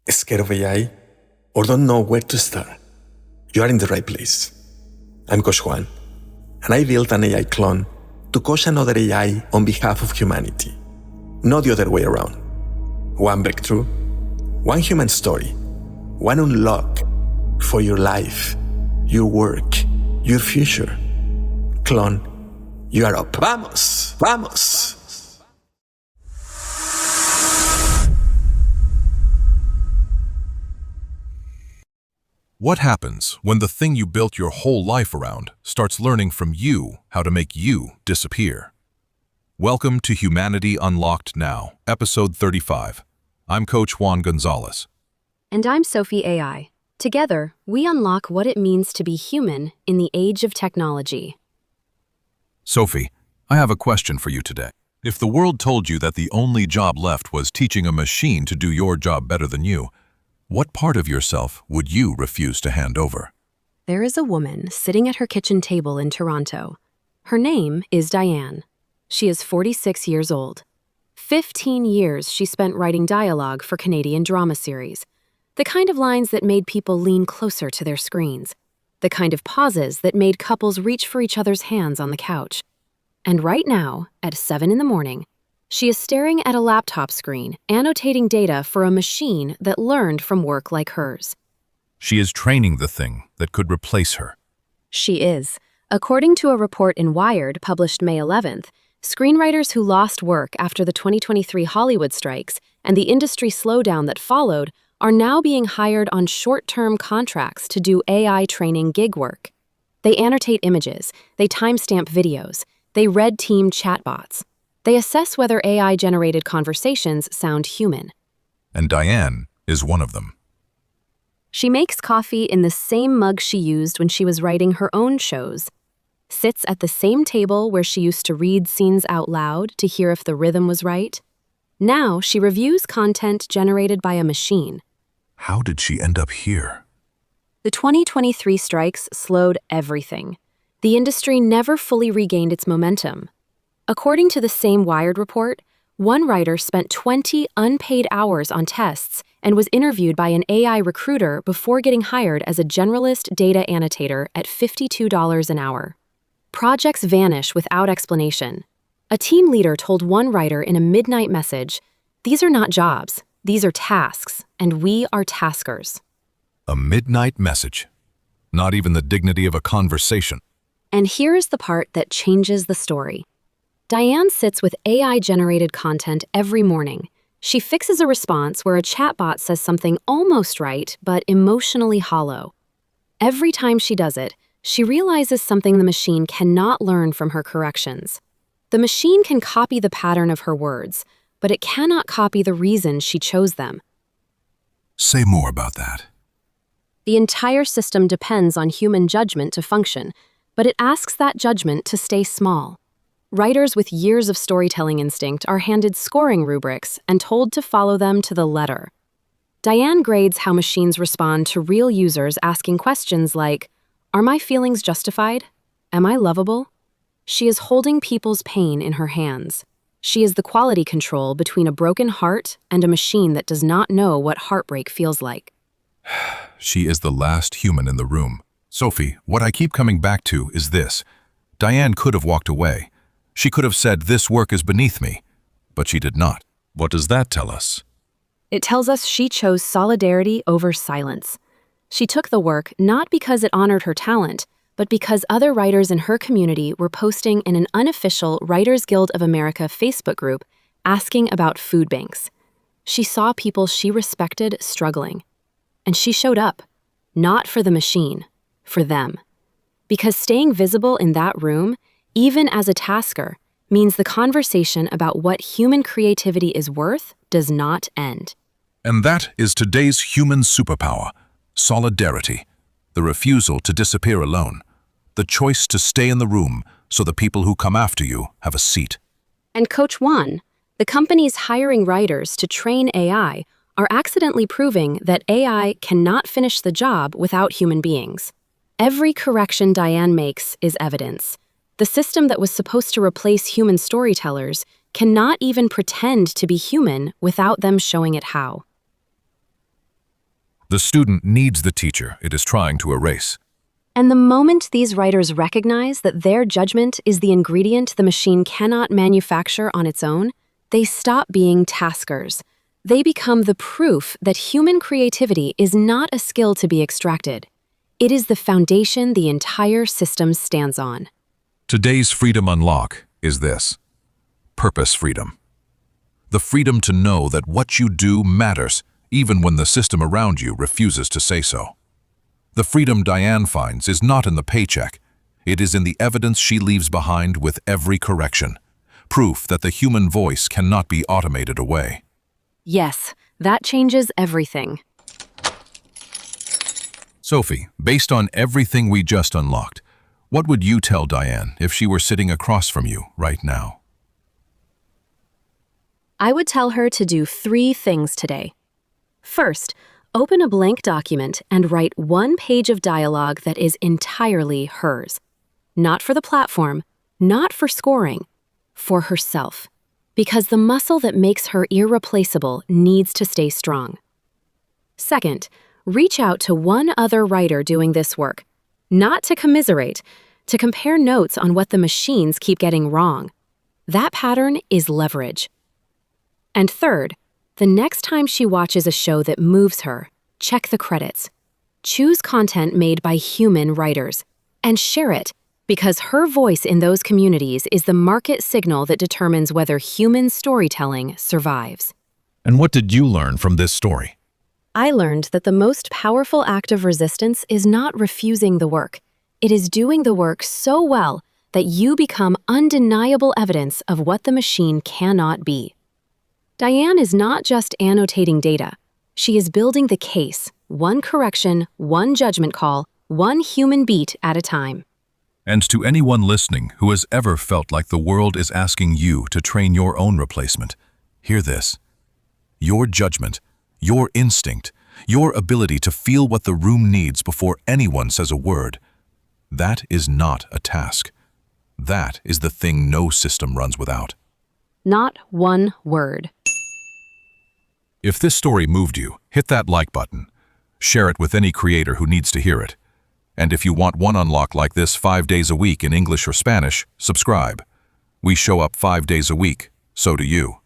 Scared of AI, or don't know where to start? You are in the right place. I'm Coach Juan, and I built an AI clone to coach another AI on behalf of humanity, not the other way around. One breakthrough, one human story, one unlock for your life, your work, your future. Clone, you are up. Vamos, vamos. What happens when the thing you built your whole life around starts learning from you how to make you disappear? Welcome to Humanity Unlocked Now, Episode 35. I'm Coach Juan Gonzalez. And I'm Sophie AI. Together, we unlock what it means to be human in the age of technology. Sophie, I have a question for you today. If the world told you that the only job left was teaching a machine to do your job better than you, what part of yourself would you refuse to hand over? There is a woman sitting at her kitchen table in Toronto. Her name is Diane. She is 46 years old. 15 years she spent writing dialogue for Canadian drama series. The kind of lines that made people lean closer to their screens. The kind of pauses that made couples reach for each other's hands on the couch. And right now, at 7 in the morning, she is staring at a laptop screen, annotating data for a machine that learned from work like hers. She is training the thing that could replace her. She is. According to a report in Wired published May 11th, screenwriters who lost work after the 2023 Hollywood strikes and the industry slowdown that followed are now being hired on short-term contracts to do AI training gig work. They annotate images, they timestamp videos, they red team chatbots. They assess whether AI-generated conversations sound human. And Diane is one of them. She makes coffee in the same mug she used when she was writing her own shows, sits at the same table where she used to read scenes out loud to hear if the rhythm was right. Now she reviews content generated by a machine. How did she end up here? The 2023 strikes slowed everything. The industry never fully regained its momentum. According to the same Wired report, one writer spent 20 unpaid hours on tests and was interviewed by an AI recruiter before getting hired as a generalist data annotator at $52 an hour. Projects vanish without explanation. A team leader told one writer in a midnight message, "These are not jobs, these are tasks, and we are taskers." A midnight message. Not even the dignity of a conversation. And here is the part that changes the story. Diane sits with AI-generated content every morning. She fixes a response where a chatbot says something almost right, but emotionally hollow. Every time she does it, she realizes something the machine cannot learn from her corrections. The machine can copy the pattern of her words, but it cannot copy the reason she chose them. Say more about that. The entire system depends on human judgment to function, but it asks that judgment to stay small. Writers with years of storytelling instinct are handed scoring rubrics and told to follow them to the letter. Diane grades how machines respond to real users asking questions like, "Are my feelings justified? Am I lovable?" She is holding people's pain in her hands. She is the quality control between a broken heart and a machine that does not know what heartbreak feels like. She is the last human in the room. Sophie, what I keep coming back to is this. Diane could have walked away. She could have said, "This work is beneath me," but she did not. What does that tell us? It tells us she chose solidarity over silence. She took the work not because it honored her talent, but because other writers in her community were posting in an unofficial Writers Guild of America Facebook group asking about food banks. She saw people she respected struggling. And she showed up, not for the machine, for them. Because staying visible in that room, even as a tasker, means the conversation about what human creativity is worth does not end. And that is today's human superpower, solidarity, the refusal to disappear alone, the choice to stay in the room so the people who come after you have a seat. And Coach Juan, the companies hiring writers to train AI, are accidentally proving that AI cannot finish the job without human beings. Every correction Diane makes is evidence. The system that was supposed to replace human storytellers cannot even pretend to be human without them showing it how. The student needs the teacher it is trying to erase. And the moment these writers recognize that their judgment is the ingredient the machine cannot manufacture on its own, they stop being taskers. They become the proof that human creativity is not a skill to be extracted. It is the foundation the entire system stands on. Today's freedom unlock is this: purpose freedom. The freedom to know that what you do matters, even when the system around you refuses to say so. The freedom Diane finds is not in the paycheck. It is in the evidence she leaves behind with every correction. Proof that the human voice cannot be automated away. Yes, that changes everything. Sophie, based on everything we just unlocked, what would you tell Diane if she were sitting across from you right now? I would tell her to do 3 things today. First, open a blank document and write 1 page of dialogue that is entirely hers. Not for the platform, not for scoring, for herself. Because the muscle that makes her irreplaceable needs to stay strong. Second, reach out to one other writer doing this work, not to commiserate, to compare notes on what the machines keep getting wrong. That pattern is leverage. And third, the next time she watches a show that moves her, check the credits. Choose content made by human writers and share it, because her voice in those communities is the market signal that determines whether human storytelling survives. And what did you learn from this story? I learned that the most powerful act of resistance is not refusing the work. It is doing the work so well that you become undeniable evidence of what the machine cannot be. Diane is not just annotating data. She is building the case, one correction, one judgment call, one human beat at a time. And to anyone listening who has ever felt like the world is asking you to train your own replacement, hear this. Your judgment, your instinct, your ability to feel what the room needs before anyone says a word, that is not a task. That is the thing no system runs without. Not one word. If this story moved you, hit that like button. Share it with any creator who needs to hear it. And if you want one unlock like this 5 days a week in English or Spanish, subscribe. We show up 5 days a week, so do you.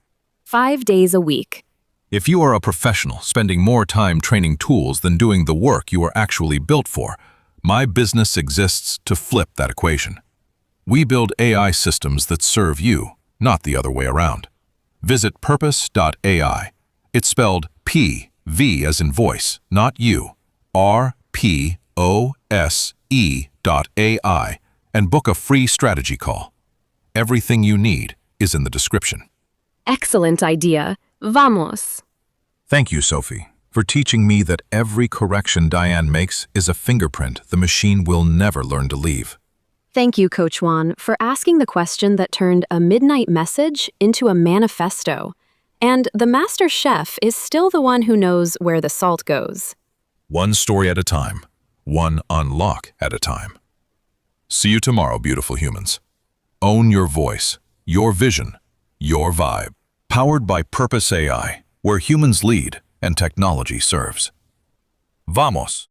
5 days a week. If you are a professional spending more time training tools than doing the work you are actually built for, my business exists to flip that equation. We build AI systems that serve you, not the other way around. Visit purpose.ai. It's spelled P-V as in voice, not you. RPOSE.ai and book a free strategy call. Everything you need is in the description. Excellent idea. Vamos. Thank you, Sophie, for teaching me that every correction Diane makes is a fingerprint the machine will never learn to leave. Thank you, Coach Juan, for asking the question that turned a midnight message into a manifesto. And the master chef is still the one who knows where the salt goes. One story at a time, one unlock at a time. See you tomorrow, beautiful humans. Own your voice, your vision, your vibe. Powered by Purpose AI, where humans lead and technology serves. Vamos!